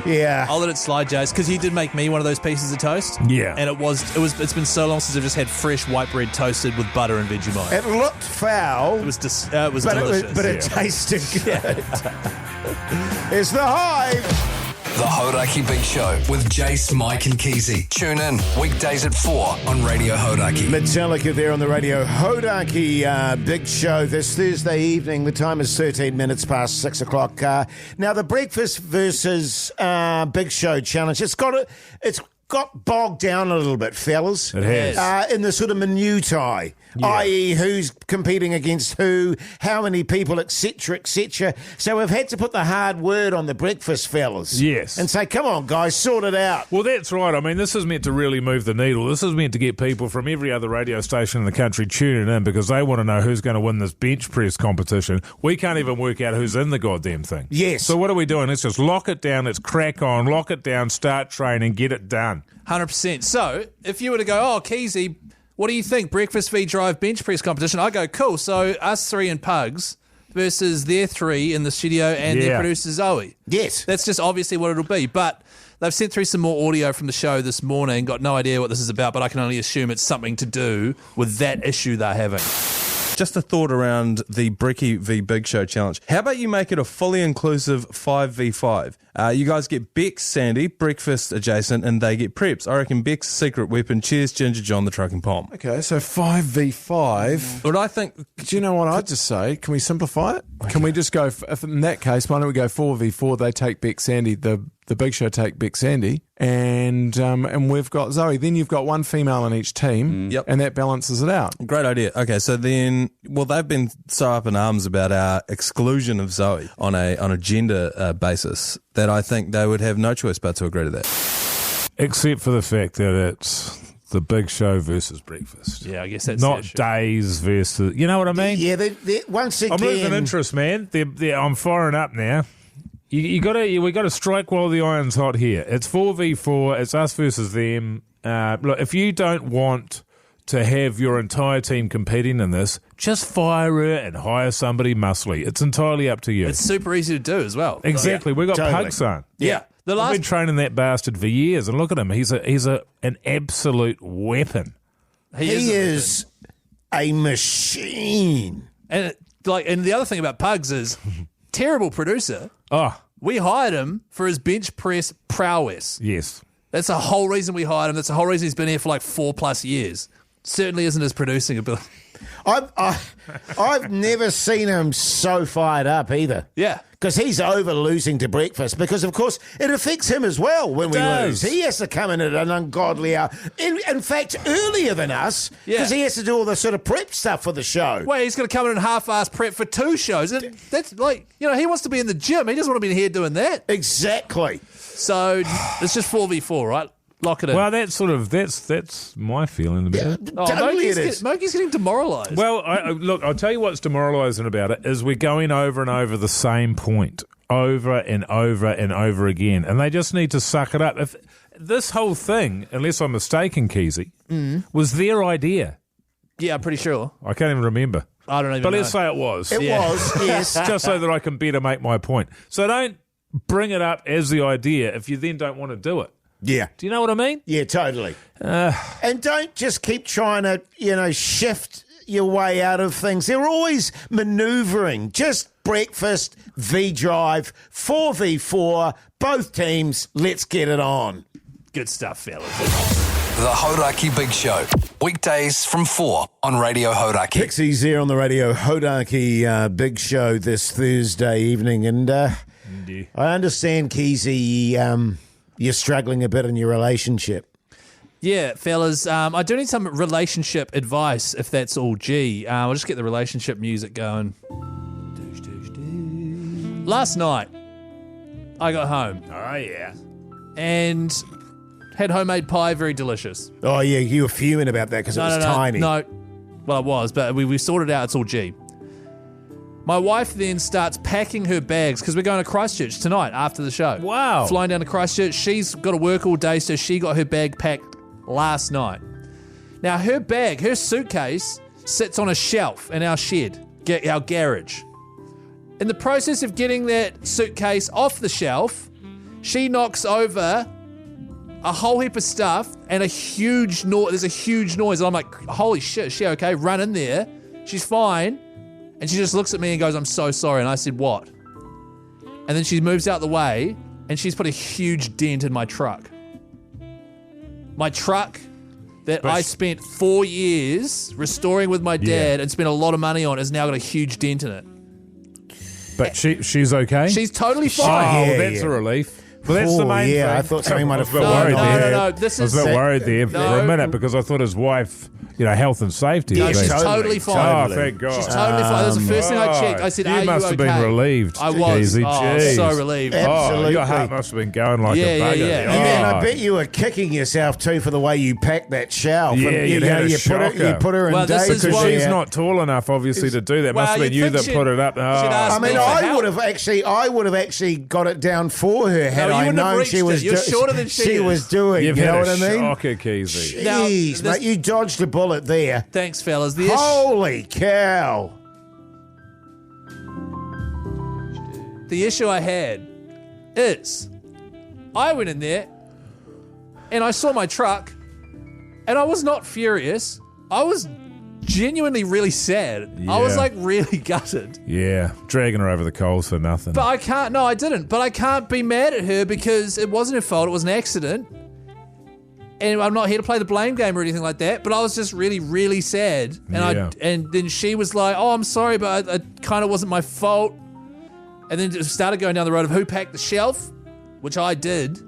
Yeah. I'll let it slide, Jase, because he did make me one of those pieces of toast. Yeah. And it's been so long since I've just had fresh white bread toasted with butter and Vegemite. It looked foul. It was delicious. But it tasted good. It's the Hive. The Hauraki Big Show with Jase, Mike and Keyzie. Tune in weekdays at 4 on Radio Hauraki. Metallica there on the Radio Hauraki Big Show this Thursday evening. The time is 13 minutes past 6 o'clock. Now, the Breakfast versus Big Show challenge, it's got bogged down a little bit, fellas. It has. In the sort of minutiae, i.e. who's competing against who, how many people, etc., etc. So we've had to put the hard word on the breakfast, fellas. Yes. And say, come on, guys, sort it out. Well, that's right. I mean, this is meant to really move the needle. This is meant to get people from every other radio station in the country tuning in because they want to know who's going to win this bench press competition. We can't even work out who's in the goddamn thing. Yes. So what are we doing? Let's just lock it down. Let's crack on, lock it down, start training, get it done. 100%. So, if you were to go, Keyzie, what do you think? Breakfast v Drive bench press competition. I go, cool. So, us three in Pugs versus their three in the studio and their producer Zoe. Yes. That's just obviously what it'll be. But they've sent through some more audio from the show this morning. Got no idea what this is about, but I can only assume it's something to do with that issue they're having. Just a thought around the Bricky v Big Show challenge. How about you make it a fully inclusive 5v5? You guys get Bex, Sandy, breakfast adjacent, and they get preps. I reckon Beck's secret weapon. Cheers, Ginger John, the trucking pom. Okay, so 5v5. But I think... Do you know what I'd just say? Can we simplify it? Okay. Can we just go... If in that case, why don't we go 4v4? They take Bex, Sandy, the Big Show take Bex, Sandy, and we've got Zoe. Then you've got one female in each team, and that balances it out. Great idea. Okay, so then... Well, they've been so up in arms about our exclusion of Zoe on a gender basis that I think they would have no choice but to agree to that. Except for the fact that it's the Big Show versus breakfast. Yeah, I guess that's not days versus... You know what I mean? Yeah, once again... I'm losing interest, man. I'm firing up now. We got to strike while the iron's hot here. It's 4v4. It's us versus them. Look, if you don't want to have your entire team competing in this, just fire her and hire somebody muscly. It's entirely up to you. It's super easy to do as well. Exactly. We got totally. Pug-San. Yeah. I've been training that bastard for years, and look at him. He's an absolute weapon. He is a machine. And the other thing about Pugs is terrible producer. Oh, we hired him for his bench press prowess. yes. That's the whole reason we hired him. That's the whole reason he's been here for like 4+ years. Certainly isn't his producing ability. I've never seen him so fired up either. Yeah. Because he's over losing to breakfast because, of course, it affects him as well when we lose. He has to come in at an ungodly hour. In fact, earlier than us because he has to do all the sort of prep stuff for the show. Well, he's going to come in and half-ass prep for 2 shows. That's like, he wants to be in the gym. He doesn't want to be here doing that. Exactly. So it's just 4v4, right? Lock it in. Well, that's my feeling about it. Totally it is. Moki's getting demoralised. Well, look, I'll tell you what's demoralising about it is we're going over and over the same point over and over and over again, and they just need to suck it up. If this whole thing, unless I'm mistaken, Keyzie, was their idea. Yeah, I'm pretty sure. I can't even remember. I don't even know. But know. let's say it was. It was, yes. Just so that I can better make my point. So don't bring it up as the idea if you then don't want to do it. Yeah. Do you know what I mean? Yeah, totally. And don't just keep trying to, shift your way out of things. They're always manoeuvring. Just breakfast, V-Drive, 4v4, both teams, let's get it on. Good stuff, fellas. The Hauraki Big Show. Weekdays from 4 on Radio Hauraki. Keyzie's here on the Radio Hauraki Big Show this Thursday evening. And I understand, Keyzie, you're struggling a bit in your relationship. Yeah, fellas, I do need some relationship advice, if that's all G. I'll just get the relationship music going. Last night, I got home. Oh, yeah. And had homemade pie, very delicious. Oh, yeah, you were fuming about that because it was tiny. No, well, I was, but we sorted out, it's all G. My wife then starts packing her bags because we're going to Christchurch tonight after the show. Wow. Flying down to Christchurch. She's got to work all day, so she got her bag packed last night. Now, her suitcase sits on a shelf in our shed, our garage. In the process of getting that suitcase off the shelf, she knocks over a whole heap of stuff and a huge noise. There's a huge noise. And I'm like, holy shit, is she okay? Run in there. She's fine. And she just looks at me and goes, I'm so sorry. And I said, what? And then she moves out the way and she's put a huge dent in my truck. My truck that I spent 4 years restoring with my dad and spent a lot of money on has now got a huge dent in it. But she's okay? She's totally fine. Oh, that's a relief. Well, that's the main thing. I thought something might have been worried there. No. I was a bit worried there for a minute because I thought his wife, health and safety. Yeah, she's totally fine. Oh, thank God. She's totally fine. That was the first thing I checked. I said, are you must have been relieved. I was. Keyzie. So relieved. Absolutely. Your heart must have been going like a bugger. Yeah. And then I bet you were kicking yourself too for the way you packed that shelf. Yeah, and, you put her in days because she's not tall enough, obviously, to do that. Must have been you that put it up. I mean, I would have actually got it down for her had I known she was. You're shorter than she was doing. You've you know had what a I mean? shocker, Keyzie. Jeez, mate, you dodged a bullet there. Thanks, fellas. Holy cow. The issue I had is I went in there and I saw my truck and I was not furious. I was genuinely really sad. Yeah. I was like really gutted. Yeah, dragging her over the coals for nothing. But I can't, no, I didn't. But I can't be mad at her because it wasn't her fault. It was an accident. And I'm not here to play the blame game or anything like that. But I was just really, really sad. And then she was like, oh, I'm sorry, but it kind of wasn't my fault. And then it started going down the road of who packed the shelf, which I did.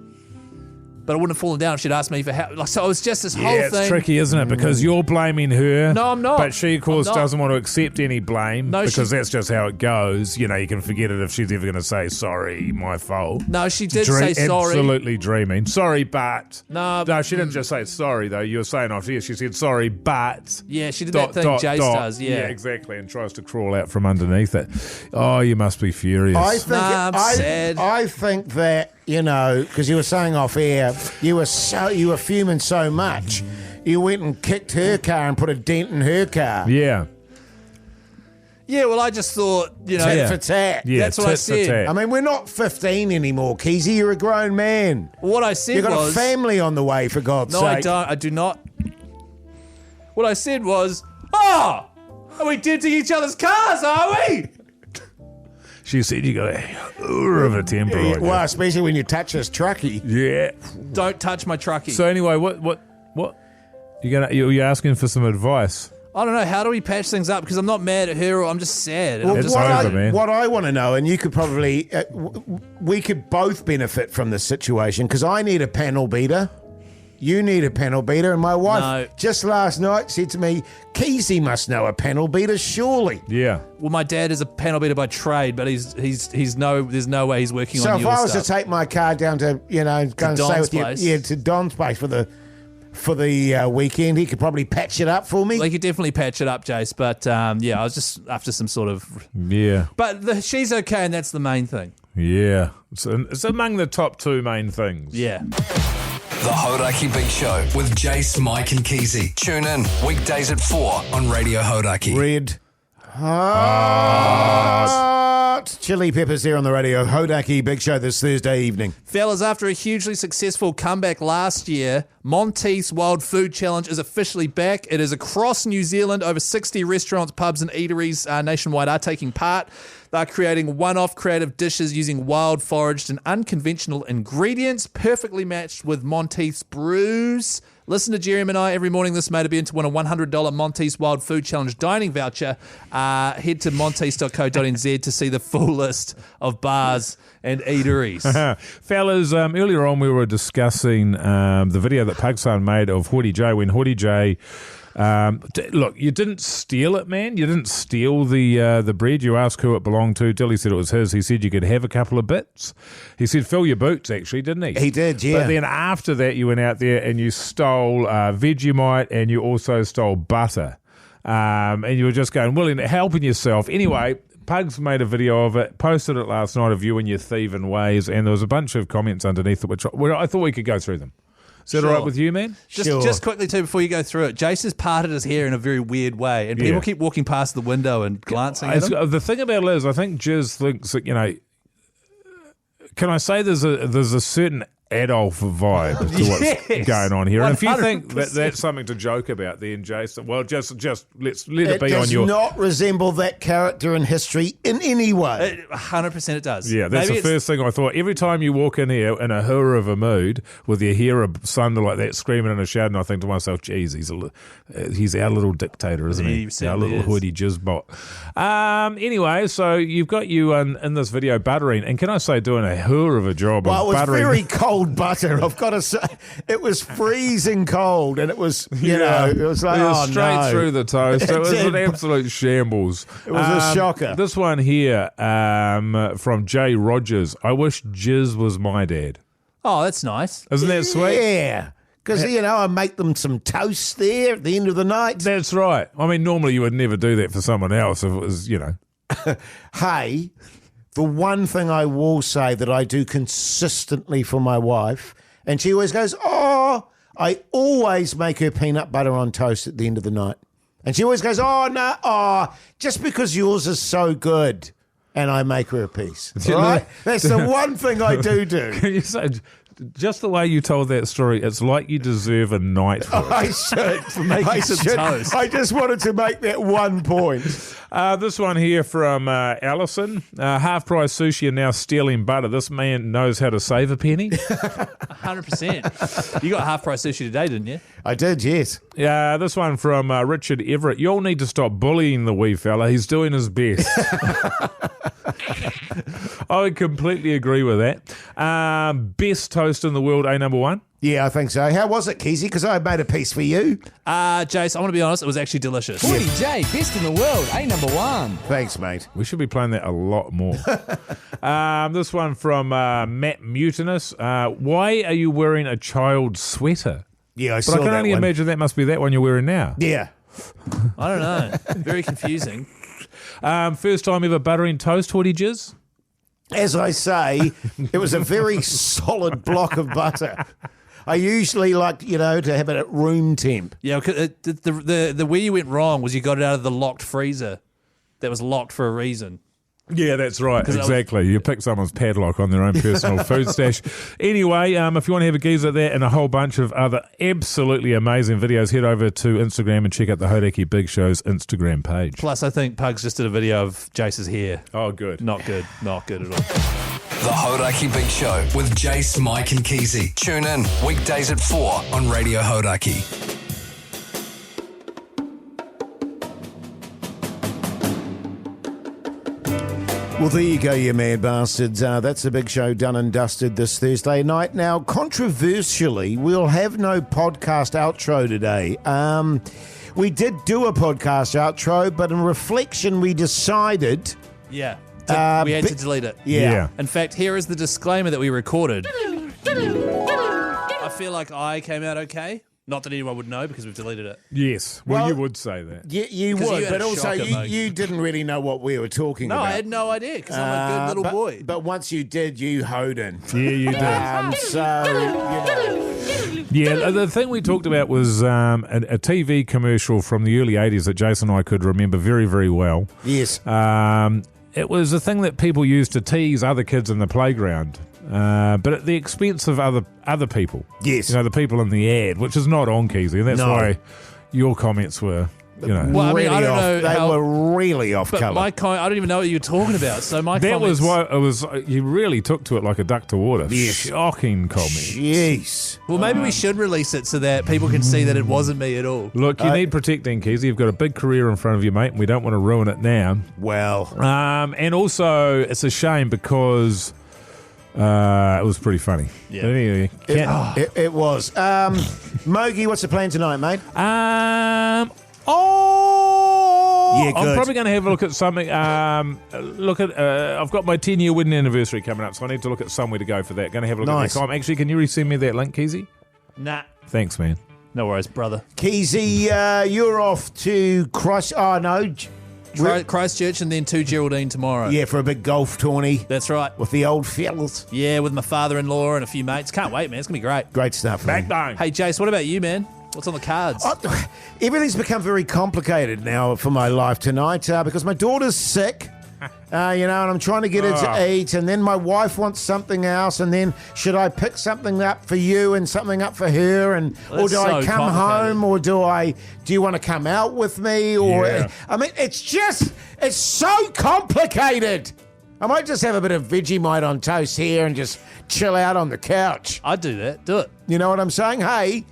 But I wouldn't have fallen down if she'd asked me for help. So it was just this whole thing. It's tricky, isn't it? Because you're blaming her. No, I'm not. But she, of course, doesn't want to accept any blame because that's just how it goes. You can forget it if she's ever going to say, sorry, my fault. No, she did say sorry. Absolutely dreaming. Sorry, but. No, she didn't just say sorry, though. You were saying off here. She said, sorry, but. Yeah, she did that thing Jase does, yeah. Yeah, exactly, and tries to crawl out from underneath it. Oh, you must be furious. I'm sad. I think that, because you were saying off air, you were fuming so much, you went and kicked her car and put a dent in her car. Yeah. Yeah, well, I just thought, tit for tat. Yeah, that's what I said. I mean, we're not 15 anymore, Keyzie. You're a grown man. What I said was... You've got a family on the way, for God's sake. No, I don't. I do not. What I said was, are we denting each other's cars, are we? She said you got a of a temper. Yeah, well, especially when you touch this truckie. Yeah. Don't touch my truckie. So anyway, what you're asking for some advice? I don't know. How do we patch things up? Because I'm not mad at her, or I'm just sad. Well, it's over, man. What I want to know, and you could probably, we could both benefit from this situation, because I need a panel beater. You need a panel beater, and my wife just last night said to me, Keyzie must know a panel beater, surely. Yeah. Well, my dad is a panel beater by trade, but there's no way he's working on your stuff. So if I was to take my car down to, go and stay with you, to Don's place for the weekend, he could probably patch it up for me. He could definitely patch it up, Jase, but I was just after some sort of... Yeah. But she's okay, and that's the main thing. Yeah. It's among the top two main things. Yeah. The Hauraki Big Show with Jase, Mike and Keyzie. Tune in weekdays at 4 on Radio Hauraki. Red Hot Chili Peppers here on the Radio Hauraki Big Show this Thursday evening. Fellas, after a hugely successful comeback last year, Monteith's Wild Food Challenge is officially back. It is across New Zealand. Over 60 restaurants, pubs and eateries nationwide are taking part. They're creating one-off creative dishes using wild, foraged and unconventional ingredients, perfectly matched with Monteith's brews. Listen to Jeremy and I every morning this May to be in to win a $100 Monteith's Wild Food Challenge dining voucher. Head to monteiths.co.nz to see the full list of bars and eateries. Fellas, earlier on we were discussing the video that Pug-San made of Hoyte J when Hoyte J... look, you didn't steal it, man. You didn't steal the bread. You asked who it belonged to. Dilly said it was his. He said you could have a couple of bits. He said fill your boots, actually, didn't he? He did, yeah. But then after that, you went out there and you stole Vegemite and you also stole butter. And you were just going, helping yourself. Anyway, Pugs made a video of it, posted it last night of you and your thieving ways, and there was a bunch of comments underneath it, which I thought we could go through them. Is that all right with you, man? Just quickly, too, before you go through it, Jase has parted his hair in a very weird way, and people keep walking past the window and glancing at him. The thing about it is, I think Jaz thinks that, can I say there's a certain Adolf vibe to what's going on here. 100%. And if you think that that's something to joke about, then Jason, well, just let it be on your... It does not resemble that character in history in any way. 100% it does. Yeah, that's the first thing I thought. Every time you walk in here in a hurrah of a mood with your hair asunder like that, screaming in a shout, and I think to myself, geez, he's our little dictator, isn't he? Our little hoodie jizzbot. Anyway, so you've got you in this video buttering, and can I say doing a hurrah of a job of buttering. Well, it was very cold butter, I've got to say. It was freezing cold, and it was, it was like, straight through the toast. It was an absolute shambles. It was a shocker. This one here from Jay Rogers. I wish Jizz was my dad. Oh, that's nice. Isn't that sweet? Yeah. Because, I make them some toast there at the end of the night. That's right. I mean, normally you would never do that for someone else if it was, Hey, the one thing I will say that I do consistently for my wife, and she always goes, I always make her peanut butter on toast at the end of the night. And she always goes, just because yours is so good. And I make her a piece. Right? That's the one thing I do. Can you say, just the way you told that story, it's like you deserve a night for it. I should. For making some toast. I just wanted to make that one point. This one here from Alison. Half-price sushi and now stealing butter. This man knows how to save a penny. 100%. You got half-price sushi today, didn't you? I did, yes. Yeah, this one from Richard Everett. You all need to stop bullying the wee fella. He's doing his best. I would completely agree with that. Best toast in the world, number one? Yeah, I think so. How was it, Keyzie? Because I made a piece for you. Jase, I want to be honest, it was actually delicious. Woody J, best in the world, number one. Thanks, mate. We should be playing that a lot more. This one from Matt Mutinous. Why are you wearing a child's sweater? Yeah, I saw that. But I can only imagine that must be that one you're wearing now. Yeah. I don't know. Very confusing. First time ever buttering toast, Woody Jizz? As I say, it was a very solid block of butter. I usually like, to have it at room temp. Yeah, the where you went wrong was you got it out of the locked freezer that was locked for a reason. Yeah, that's right. Exactly. You pick someone's padlock on their own personal food stash. Anyway, if you want to have a geezer at that and a whole bunch of other absolutely amazing videos, head over to Instagram and check out the Hauraki Big Show's Instagram page. Plus, I think Pugs just did a video of Jase's hair. Oh, good. Not good. Not good at all. The Hauraki Big Show with Jase, Mike and Keyzie. Tune in weekdays at 4 on Radio Hauraki. Well, there you go, you mad bastards. That's the Big Show done and dusted this Thursday night. Now, controversially, we'll have no podcast outro today. We did do a podcast outro, but in reflection, we decided... Yeah. We had to delete it. Yeah. In fact, here is the disclaimer that we recorded. I feel like I came out okay. Not that anyone would know because we've deleted it. Yes. Well, you would say that. Yeah, you would, but also you didn't really know what we were talking about. No, I had no idea because I'm a good little boy. But once you did, you hoed in. Yeah, you did. Yeah, the thing we talked about was a TV commercial from the early 80s that Jason and I could remember very, very well. Yes. It was a thing that people used to tease other kids in the playground. But at the expense of other people. Yes. The people in the ad, which is not on Keyzie, and that's why your comments were, Well, I mean, I don't know. They were really off colour. I don't even know what you were talking about. So that was why it was. You really took to it like a duck to water. Yes. Shocking comments. Jeez. Well, maybe we should release it so that people can see that it wasn't me at all. Look, you need protecting, Keyzie. You've got a big career in front of you, mate, and we don't want to ruin it now. Well. And also, it's a shame because... it was pretty funny. Yeah. But anyway, it was. Mogi, what's the plan tonight, mate? Yeah, good. I'm probably going to have a look at something. I've got my 10-year wedding anniversary coming up, so I need to look at somewhere to go for that. Going to have a look at the time. Actually, can you resend me that link, Keyzie? Nah. Thanks, man. No worries, brother. Keyzie, you're off to Christ. Oh, no. Christchurch and then to Geraldine tomorrow. Yeah, for a big golf tourney. That's right. With the old fellas. Yeah, with my father-in-law and a few mates. Can't wait, man. It's going to be great. Great stuff, man. Backbone. Hey, Jace, what about you, man? What's on the cards? Everything's become very complicated now for my life tonight because my daughter's sick. And I'm trying to get her to eat, and then my wife wants something else, and then should I pick something up for you and something up for her, or do I come home, or do you want to come out with me, or I mean, it's so complicated. I might just have a bit of Vegemite on toast here and just chill out on the couch. I'd do that. Do it. You know what I'm saying? Hey,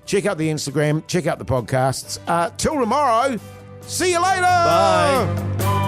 check out the Instagram, check out the podcasts. Till tomorrow. See you later. Bye.